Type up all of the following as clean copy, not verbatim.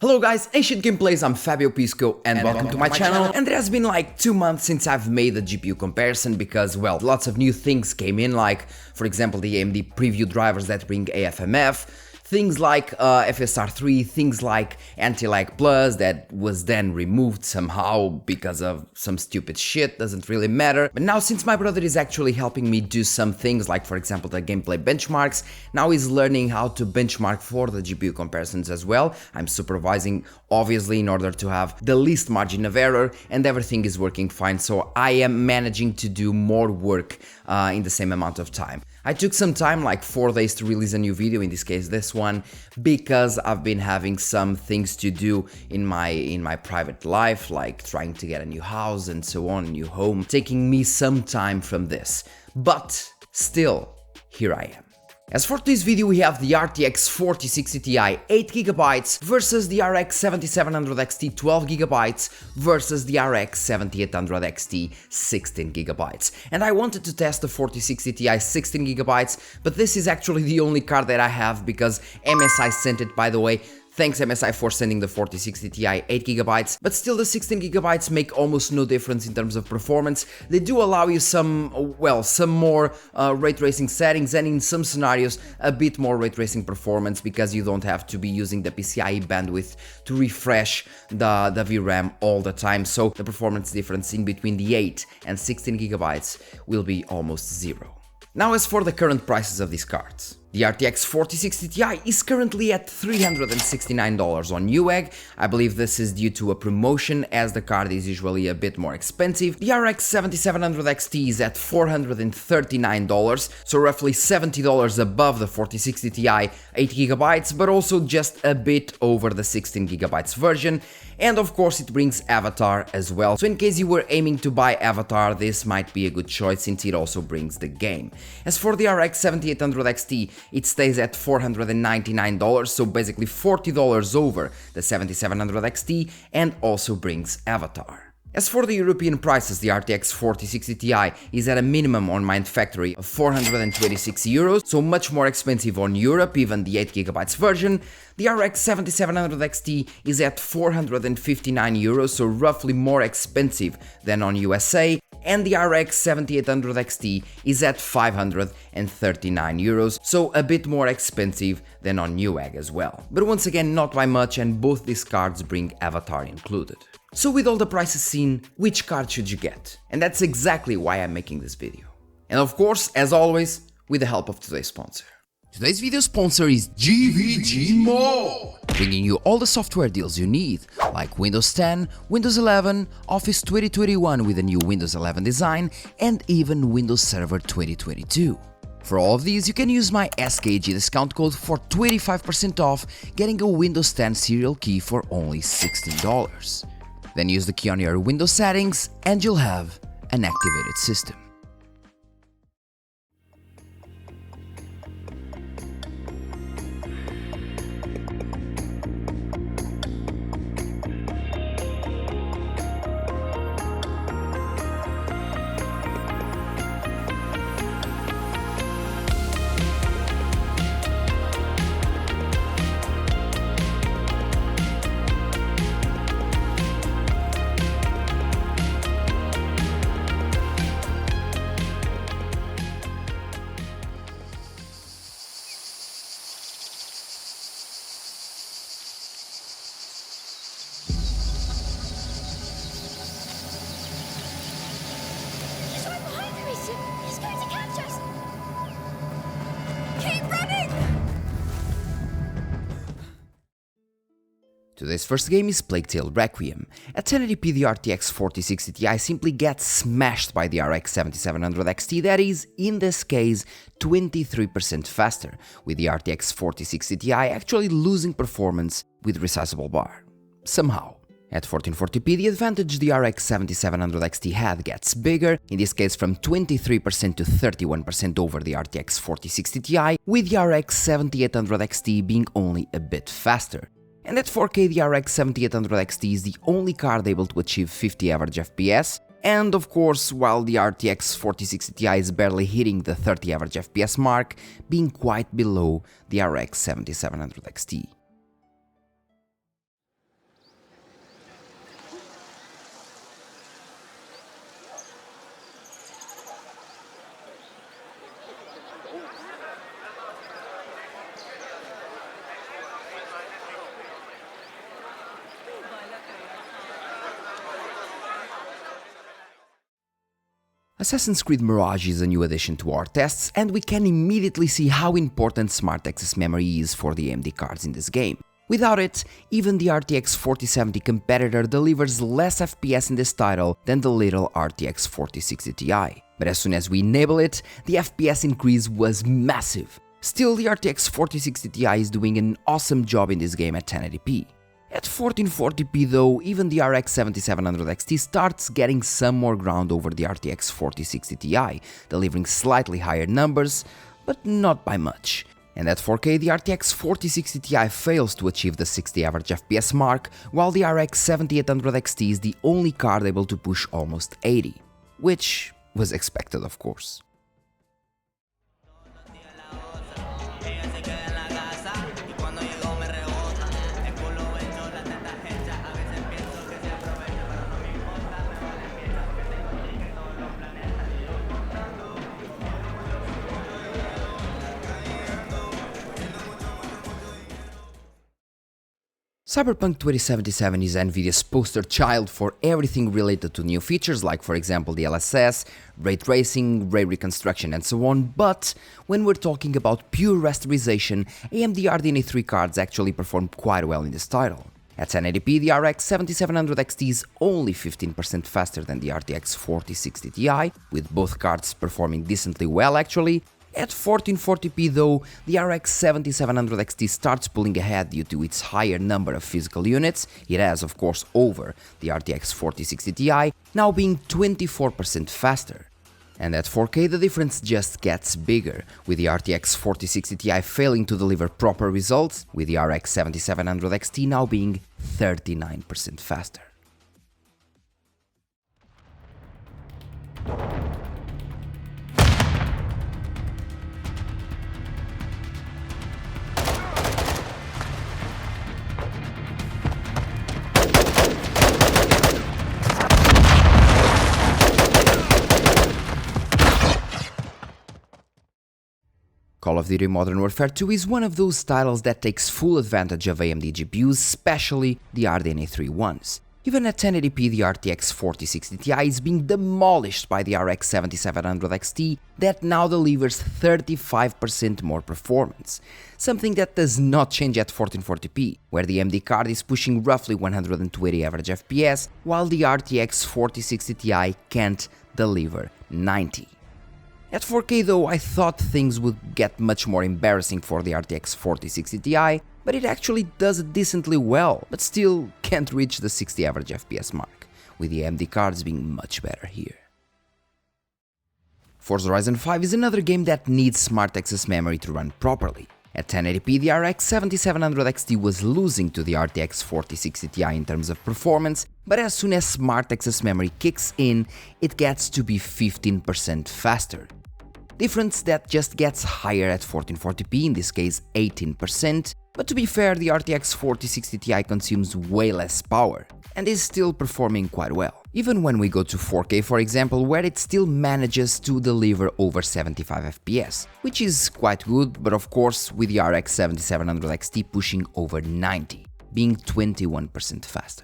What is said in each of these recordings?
Hello guys, Ancient Gameplays, I'm Fabio Pisco and welcome to my channel. And there has been like 2 months since I've made a GPU comparison because, well, lots of new things came in, like, for example, the AMD preview drivers that bring AFMF, things like FSR3, things like Anti-Lag Plus that was then removed somehow because of some stupid shit, doesn't really matter. But now, since my brother is actually helping me do some things, like for example the gameplay benchmarks, now he's learning how to benchmark for the GPU comparisons as well. I'm supervising, obviously, in order to have the least margin of error, and everything is working fine, so I am managing to do more work in the same amount of time. I took some time, like 4 days, to release a new video, in this case this one, because I've been having some things to do in my private life, like trying to get a new house and so on, a new home, taking me some time from this. But still, here I am. As for this video, we have the RTX 4060 Ti 8GB versus the RX 7700 XT 12GB versus the RX 7800 XT 16GB. And I wanted to test the 4060 Ti 16GB, but this is actually the only card that I have because MSI sent it, by the way. Thanks MSI for sending the 4060 Ti 8GB, but still the 16GB make almost no difference in terms of performance. They do allow you some more ray tracing settings, and in some scenarios a bit more ray tracing performance because you don't have to be using the PCIe bandwidth to refresh the VRAM all the time, so the performance difference in between the 8 and 16GB will be almost zero. Now, as for the current prices of these cards. The RTX 4060 Ti is currently at $369 on Newegg. I believe this is due to a promotion, as the card is usually a bit more expensive. The RX 7700 XT is at $439, so roughly $70 above the 4060 Ti 8GB, but also just a bit over the 16GB version. And of course it brings Avatar as well, so in case you were aiming to buy Avatar, this might be a good choice since it also brings the game. As for the RX 7800 XT, it stays at $499, so basically $40 over the 7700 XT, and also brings Avatar. As for the European prices, the RTX 4060 Ti is at a minimum on Mindfactory of €426, so much more expensive on Europe, even the 8GB version. The RX 7700 XT is at €459, so roughly more expensive than on USA, and the RX 7800 XT is at €539, so a bit more expensive than on Newegg as well. But once again, not by much, and both these cards bring Avatar included. So with all the prices seen, which card should you get? And that's exactly why I'm making this video. And of course, as always, with the help of today's sponsor. Today's video sponsor is GVG Mall, bringing you all the software deals you need, like Windows 10, Windows 11, Office 2021 with a new Windows 11 design, and even Windows Server 2022. For all of these, you can use my SKG discount code for 25% off, getting a Windows 10 serial key for only $16. Then use the key on your Windows settings and you'll have an activated system. Today's first game is Plague Tale Requiem. At 1080p, the RTX 4060 Ti simply gets smashed by the RX 7700 XT, that is, in this case, 23% faster, with the RTX 4060 Ti actually losing performance with resizable bar. Somehow. At 1440p, the advantage the RX 7700 XT had gets bigger, in this case from 23% to 31% over the RTX 4060 Ti, with the RX 7800 XT being only a bit faster. And at 4K, the RX 7800 XT is the only card able to achieve 50 average FPS, and of course, while the RTX 4060 Ti is barely hitting the 30 average FPS mark, being quite below the RX 7700 XT. Assassin's Creed Mirage is a new addition to our tests, and we can immediately see how important smart access memory is for the AMD cards in this game. Without it, even the RTX 4070 competitor delivers less FPS in this title than the little RTX 4060 Ti. But as soon as we enable it, the FPS increase was massive. Still, the RTX 4060 Ti is doing an awesome job in this game at 1080p. At 1440p though, even the RX 7700 XT starts getting some more ground over the RTX 4060 Ti, delivering slightly higher numbers, but not by much. And at 4K, the RTX 4060 Ti fails to achieve the 60 average FPS mark, while the RX 7800 XT is the only card able to push almost 80, which was expected, of course. Cyberpunk 2077 is Nvidia's poster child for everything related to new features like, for example, DLSS, ray tracing, ray reconstruction and so on, but when we're talking about pure rasterization, AMD RDNA 3 cards actually perform quite well in this title. At 1080p, the RX 7700 XT is only 15% faster than the RTX 4060 Ti, with both cards performing decently well actually. At 1440p though, the RX 7700 XT starts pulling ahead due to its higher number of physical units. It has, of course, over the RTX 4060 Ti, now being 24% faster. And at 4K the difference just gets bigger, with the RTX 4060 Ti failing to deliver proper results, with the RX 7700 XT now being 39% faster. Call of Duty Modern Warfare 2 is one of those titles that takes full advantage of AMD GPUs, especially the RDNA 3 ones. Even at 1080p, the RTX 4060 Ti is being demolished by the RX 7700 XT that now delivers 35% more performance, something that does not change at 1440p, where the AMD card is pushing roughly 120 average FPS, while the RTX 4060 Ti can't deliver 90. At 4K though, I thought things would get much more embarrassing for the RTX 4060 Ti, but it actually does it decently well, but still can't reach the 60 average FPS mark, with the AMD cards being much better here. Forza Horizon 5 is another game that needs smart access memory to run properly. At 1080p, the RX 7700 XT was losing to the RTX 4060 Ti in terms of performance, but as soon as smart access memory kicks in, it gets to be 15% faster. Difference that just gets higher at 1440p, in this case 18%, but to be fair, the RTX 4060 Ti consumes way less power, and is still performing quite well. Even when we go to 4K, for example, where it still manages to deliver over 75 FPS, which is quite good, but of course with the RX 7700 XT pushing over 90, being 21% faster.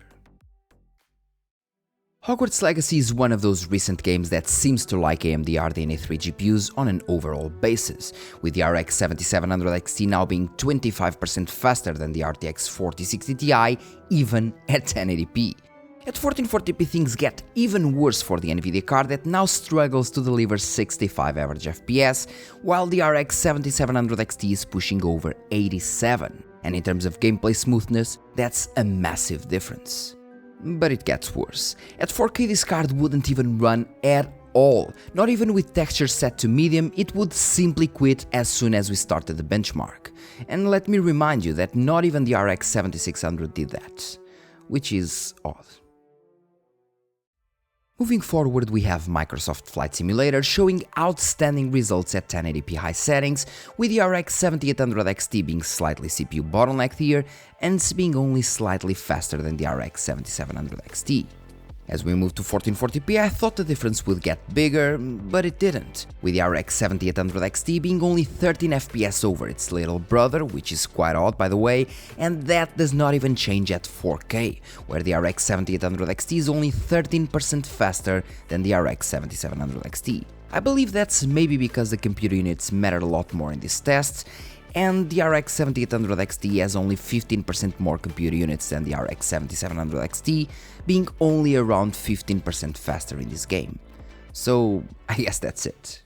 Hogwarts Legacy is one of those recent games that seems to like AMD RDNA 3 GPUs on an overall basis, with the RX 7700 XT now being 25% faster than the RTX 4060 Ti, even at 1080p. At 1440p things get even worse for the Nvidia card that now struggles to deliver 65 average FPS, while the RX 7700 XT is pushing over 87, and in terms of gameplay smoothness, that's a massive difference. But it gets worse. At 4K this card wouldn't even run at all, not even with textures set to medium, it would simply quit as soon as we started the benchmark. And let me remind you that not even the RX 7600 did that, which is odd. Moving forward, we have Microsoft Flight Simulator showing outstanding results at 1080p high settings, with the RX 7800 XT being slightly CPU bottlenecked here, and being only slightly faster than the RX 7700 XT. As we moved to 1440p, I thought the difference would get bigger, but it didn't, with the RX 7800 XT being only 13 FPS over its little brother, which is quite odd by the way, and that does not even change at 4K, where the RX 7800 XT is only 13% faster than the RX 7700 XT. I believe that's maybe because the computer units mattered a lot more in these tests, and the RX 7800 XT has only 15% more computer units than the RX 7700 XT, being only around 15% faster in this game. So I guess that's it.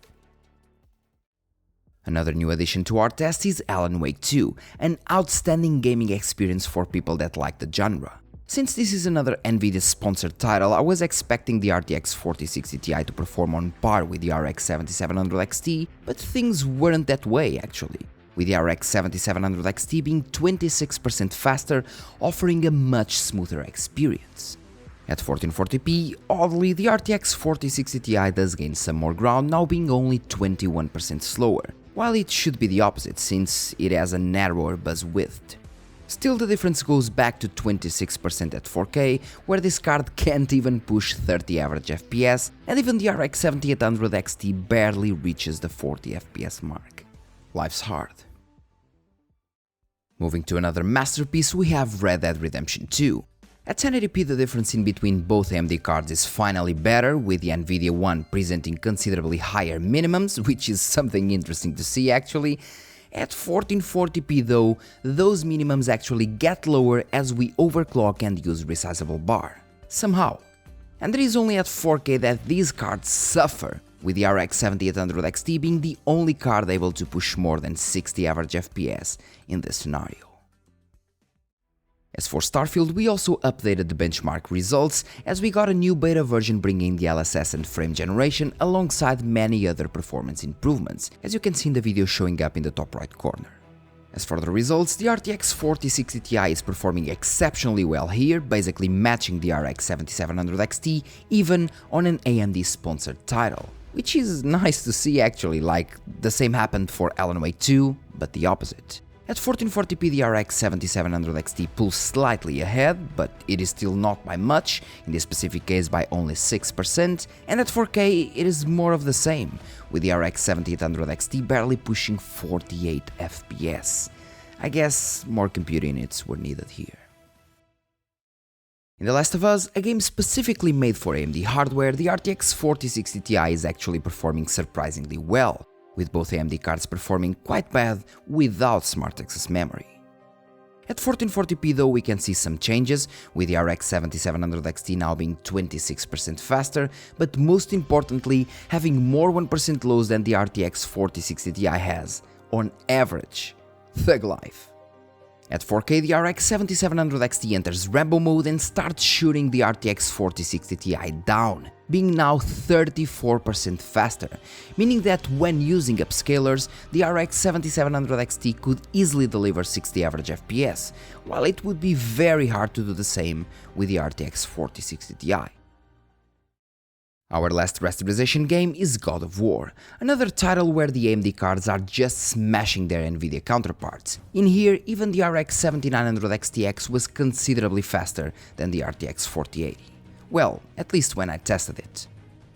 Another new addition to our test is Alan Wake 2, an outstanding gaming experience for people that like the genre. Since this is another Nvidia-sponsored title, I was expecting the RTX 4060 Ti to perform on par with the RX 7700 XT, but things weren't that way actually, with the RX 7700 XT being 26% faster, offering a much smoother experience. At 1440p, oddly, the RTX 4060 Ti does gain some more ground, now being only 21% slower, while it should be the opposite since it has a narrower buzz width. Still, the difference goes back to 26% at 4K, where this card can't even push 30 average FPS, and even the RX 7800 XT barely reaches the 40 FPS mark. Life's hard. Moving to another masterpiece, we have Red Dead Redemption 2. At 1080p, the difference in between both AMD cards is finally better, with the Nvidia one presenting considerably higher minimums, which is something interesting to see actually. At 1440p though, those minimums actually get lower as we overclock and use resizable bar. Somehow. And it is only at 4K that these cards suffer, with the RX 7800 XT being the only card able to push more than 60 average FPS in this scenario. As for Starfield, we also updated the benchmark results as we got a new beta version bringing DLSS and frame generation alongside many other performance improvements, as you can see in the video showing up in the top right corner. As for the results, the RTX 4060 Ti is performing exceptionally well here, basically matching the RX 7700 XT even on an AMD-sponsored title. Which is nice to see actually, like the same happened for Alan Wake 2, but the opposite. At 1440p the RX 7700 XT pulls slightly ahead, but it is still not by much, in this specific case by only 6%, and at 4K it is more of the same, with the RX 7800 XT barely pushing 48 FPS. I guess more computer units were needed here. In The Last of Us, a game specifically made for AMD hardware, the RTX 4060 Ti is actually performing surprisingly well, with both AMD cards performing quite bad without smart access memory. At 1440p though we can see some changes, with the RX 7700 XT now being 26% faster, but most importantly having more 1% lows than the RTX 4060 Ti has, on average. Thug life. At 4K the RX 7700 XT enters Rambo mode and starts shooting the RTX 4060 Ti down, being now 34% faster, meaning that when using upscalers, the RX 7700 XT could easily deliver 60 average FPS, while it would be very hard to do the same with the RTX 4060 Ti. Our last rasterization game is God of War, another title where the AMD cards are just smashing their Nvidia counterparts. In here, even the RX 7900 XTX was considerably faster than the RTX 4080. Well, at least when I tested it.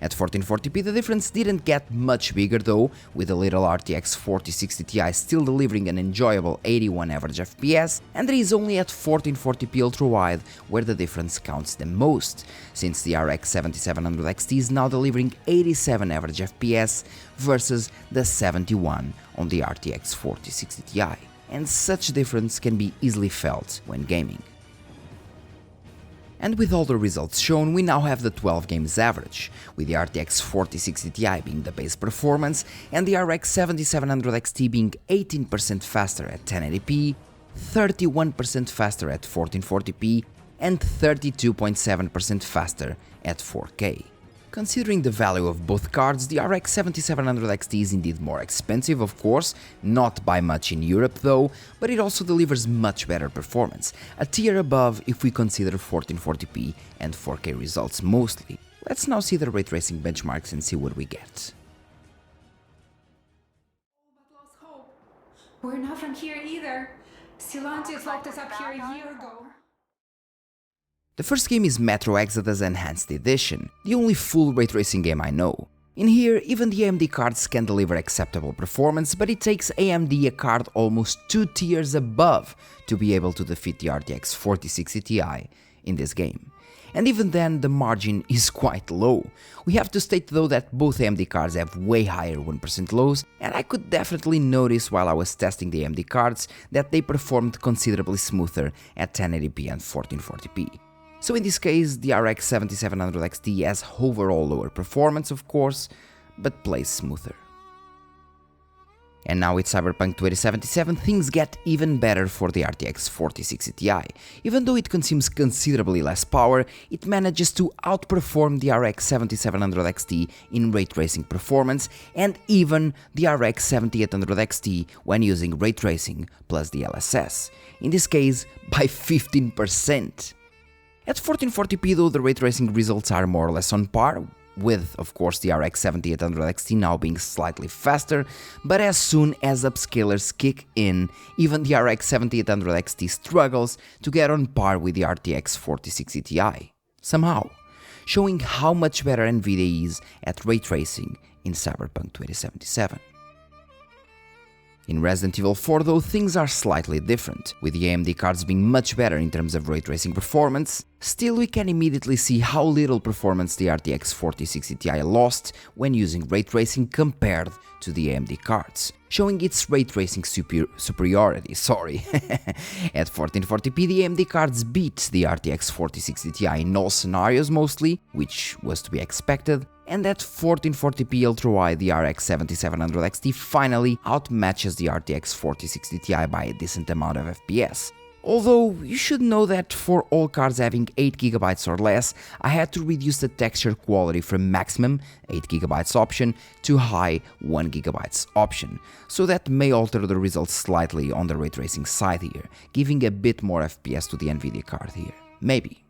At 1440p the difference didn't get much bigger though, with the little RTX 4060 Ti still delivering an enjoyable 81 average FPS, and it is only at 1440p ultra-wide where the difference counts the most, since the RX 7700 XT is now delivering 87 average FPS versus the 71 on the RTX 4060 Ti, and such difference can be easily felt when gaming. And with all the results shown, we now have the 12 games average, with the RTX 4060 Ti being the base performance and the RX 7700 XT being 18% faster at 1080p, 31% faster at 1440p, and 32.7% faster at 4K. Considering the value of both cards, the RX 7700 XT is indeed more expensive, of course, not by much in Europe though, but it also delivers much better performance, a tier above if we consider 1440p and 4K results mostly. Let's now see the ray tracing benchmarks and see what we get. But lost hope. We're not from here either. Stellantis locked us up here a year ago. The first game is Metro Exodus Enhanced Edition, the only full ray tracing game I know. In here, even the AMD cards can deliver acceptable performance, but it takes AMD a card almost 2 tiers above to be able to defeat the RTX 4060 Ti in this game. And even then, the margin is quite low. We have to state though that both AMD cards have way higher 1% lows, and I could definitely notice while I was testing the AMD cards that they performed considerably smoother at 1080p and 1440p. So in this case, the RX 7700 XT has overall lower performance of course, but plays smoother. And now with Cyberpunk 2077, things get even better for the RTX 4060 Ti. Even though it consumes considerably less power, it manages to outperform the RX 7700 XT in ray tracing performance and even the RX 7800 XT when using ray tracing plus DLSS, in this case by 15%. At 1440p though, the ray tracing results are more or less on par, with, of course, the RX 7800 XT now being slightly faster, but as soon as upscalers kick in, even the RX 7800 XT struggles to get on par with the RTX 4060 Ti, somehow, showing how much better Nvidia is at ray tracing in Cyberpunk 2077. In Resident Evil 4 though, things are slightly different, with the AMD cards being much better in terms of ray tracing performance. Still, we can immediately see how little performance the RTX 4060 Ti lost when using ray tracing compared to the AMD cards, showing its ray tracing superiority. At 1440p, the AMD cards beat the RTX 4060 Ti in all scenarios mostly, which was to be expected, and at 1440p ultra-wide, the RX 7700 XT finally outmatches the RTX 4060 Ti by a decent amount of FPS. Although, you should know that for all cards having 8GB or less, I had to reduce the texture quality from maximum 8GB option to high 1GB option, so that may alter the results slightly on the ray tracing side here, giving a bit more FPS to the Nvidia card here. Maybe.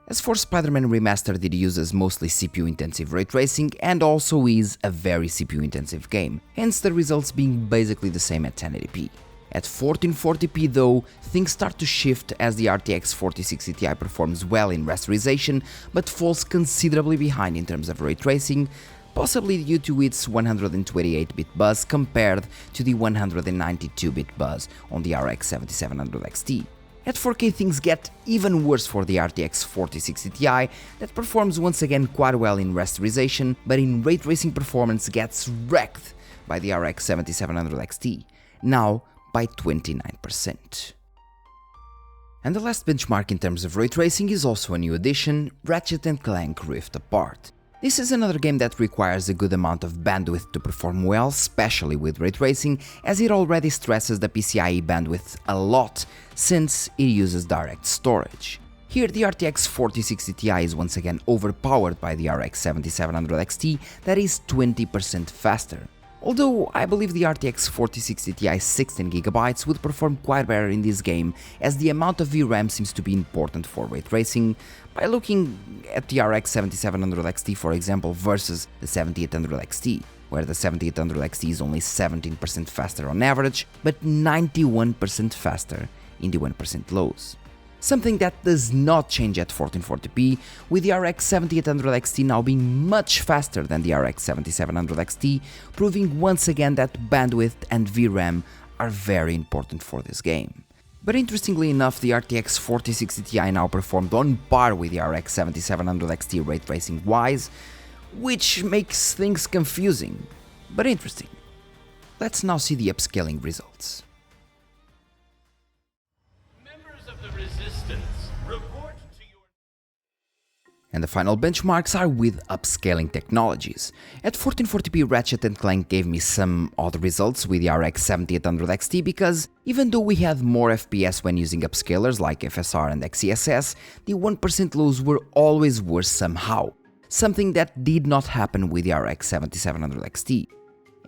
As for Spider-Man Remastered, it uses mostly CPU-intensive ray tracing and also is a very CPU-intensive game, hence the results being basically the same at 1080p. At 1440p though, things start to shift as the RTX 4060 Ti performs well in rasterization, but falls considerably behind in terms of ray tracing, possibly due to its 128-bit buzz compared to the 192-bit buzz on the RX 7700 XT. At 4K things get even worse for the RTX 4060 Ti that performs once again quite well in rasterization, but in ray tracing performance gets wrecked by the RX 7700 XT, now by 29%. And the last benchmark in terms of ray tracing is also a new addition, Ratchet and Clank Rift Apart. This is another game that requires a good amount of bandwidth to perform well, especially with ray tracing, as it already stresses the PCIe bandwidth a lot, since it uses direct storage. Here the RTX 4060 Ti is once again overpowered by the RX 7700 XT that is 20% faster. Although I believe the RTX 4060 Ti 16GB would perform quite better in this game, as the amount of VRAM seems to be important for ray tracing, by looking at the RX 7700 XT for example versus the 7800 XT, where the 7800 XT is only 17% faster on average, but 91% faster in the 1% lows. Something that does not change at 1440p, with the RX 7800 XT now being much faster than the RX 7700 XT, proving once again that bandwidth and VRAM are very important for this game. But interestingly enough, the RTX 4060 Ti now performed on par with the RX 7700 XT ray tracing wise, which makes things confusing, but interesting. Let's now see the upscaling results. And the final benchmarks are with upscaling technologies. At 1440p, Ratchet and Clank gave me some odd results with the RX 7800 XT because even though we had more FPS when using upscalers like FSR and XeSS, the 1% lows were always worse somehow, something that did not happen with the RX 7700 XT.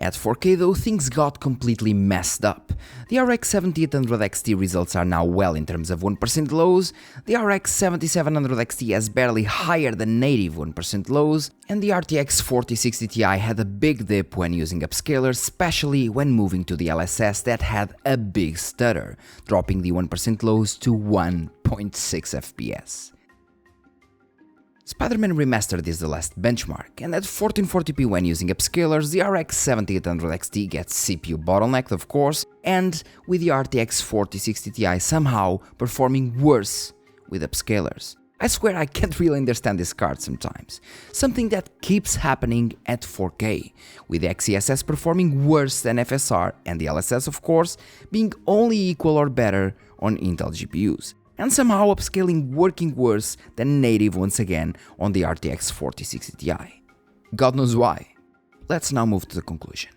At 4K though, things got completely messed up. The RX 7800 XT results are now well in terms of 1% lows, the RX 7700 XT has barely higher than native 1% lows, and the RTX 4060 Ti had a big dip when using upscalers, especially when moving to the DLSS that had a big stutter, dropping the 1% lows to 1.5. FPS. Spider-Man Remastered is the last benchmark, and at 1440p when using upscalers, the RX 7800 XT gets CPU bottlenecked of course, and with the RTX 4060 Ti somehow performing worse with upscalers. I swear I can't really understand this card sometimes. Something that keeps happening at 4K, with XeSS performing worse than FSR and DLSS of course being only equal or better on Intel GPUs. And somehow upscaling working worse than native once again on the RTX 4060 Ti. God knows why. Let's now move to the conclusion.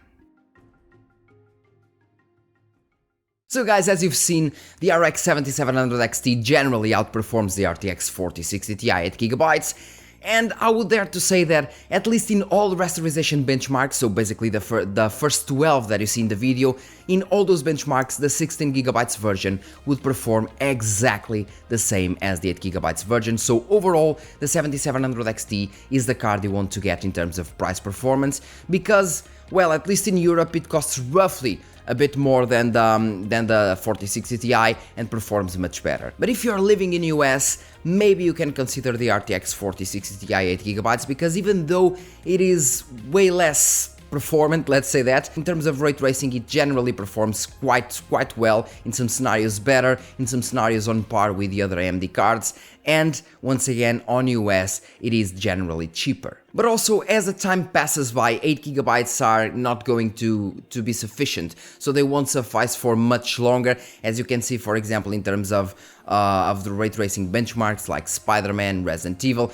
So guys, as you've seen, the RX 7700 XT generally outperforms the RTX 4060 Ti at gigabytes, and I would dare to say that at least in all rasterization benchmarks, so basically the first 12 that you see in the video, in all those benchmarks the 16GB version would perform exactly the same as the 8GB version, so overall the 7700 XT is the card you want to get in terms of price performance, because, well, at least in Europe it costs roughly a bit more than the 4060 Ti and performs much better. But if you're living in US, maybe you can consider the RTX 4060 Ti 8GB, because even though it is way less performant, let's say that, in terms of ray tracing it generally performs quite well, in some scenarios better, in some scenarios on par with the other AMD cards, and once again on US it is generally cheaper. But also as the time passes by, 8GB are not going to be sufficient, so they won't suffice for much longer, as you can see for example in terms of the ray tracing benchmarks like Spider-Man, Resident Evil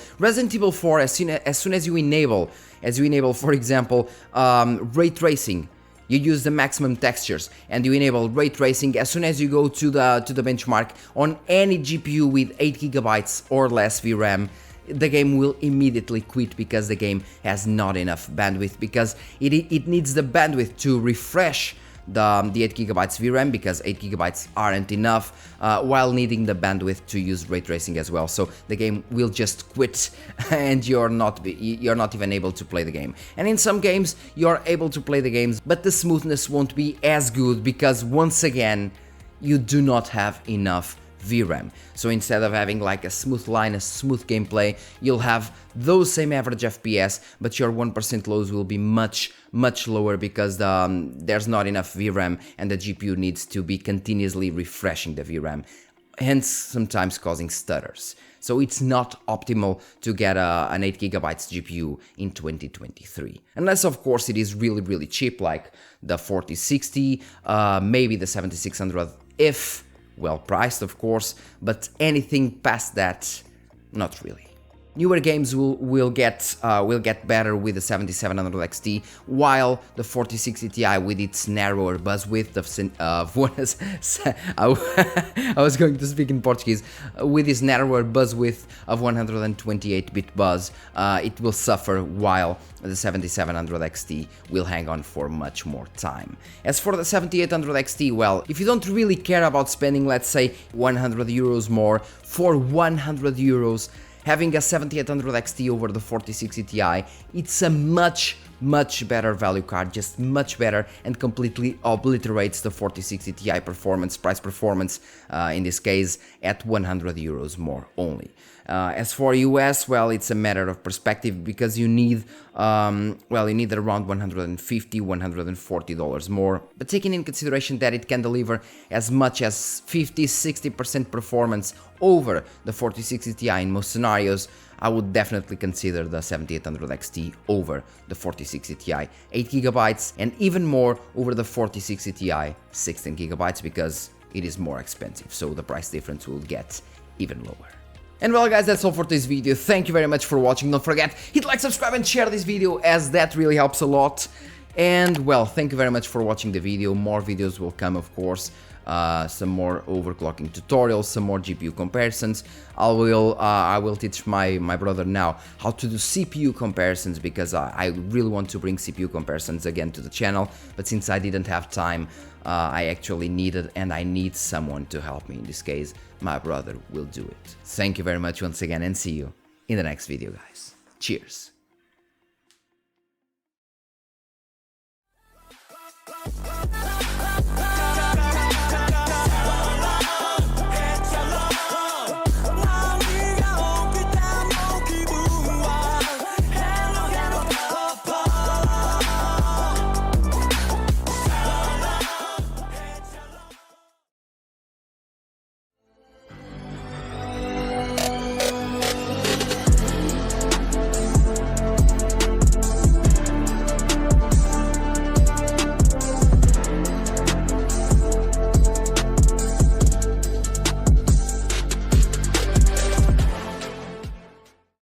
4, as soon as you enable for example ray tracing, you use the maximum textures and you enable ray tracing, as soon as you go to the benchmark on any GPU with 8GB or less VRAM, the game will immediately quit because the game has not enough bandwidth, because it needs the bandwidth to refresh the 8GB VRAM, because 8GB aren't enough, while needing the bandwidth to use ray tracing as well. So the game will just quit and you're not even able to play the game. And in some games you're able to play the games, but the smoothness won't be as good, because once again you do not have enough VRAM. So instead of having like a smooth line, a smooth gameplay, you'll have those same average FPS, but your 1% lows will be much lower, because there's not enough VRAM and the GPU needs to be continuously refreshing the VRAM, hence sometimes causing stutters. So it's not optimal to get an 8GB GPU in 2023. Unless of course it is really cheap, like the 4060, maybe the 7600 if well priced of course, but anything past that, not really. Newer games will get better with the 7700 XT, while the 4060 Ti with its narrower buzz width of I was going to speak in Portuguese, with its narrower buzz width of 128-bit buzz, it will suffer, while the 7700 XT will hang on for much more time. As for the 7800 XT, well, if you don't really care about spending, let's say, 100 euros more, for 100 euros, having a 7800 XT over the 4060 Ti, it's a much better value card, just much better, and completely obliterates the 4060 Ti price performance, in this case at 100 euros more only. As for US, well, it's a matter of perspective, because you need around $150–140 more, but taking in consideration that it can deliver as much as 50–60% performance over the 4060 Ti in most scenarios, I would definitely consider the 7800 XT over the 4060 Ti 8GB, and even more over the 4060 Ti 16GB, because it is more expensive, so the price difference will get even lower. And well guys, that's all for this video. Thank you very much for watching. Don't forget, hit like, subscribe and share this video, as that really helps a lot. And well, thank you very much for watching the video. More videos will come, of course. Some more overclocking tutorials, some more GPU comparisons. I will teach my brother now how to do CPU comparisons, because I really want to bring CPU comparisons again to the channel, but since I didn't have time, I actually needed and I need someone to help me. In this case, my brother will do it. Thank you very much once again, and see you in the next video, guys. Cheers.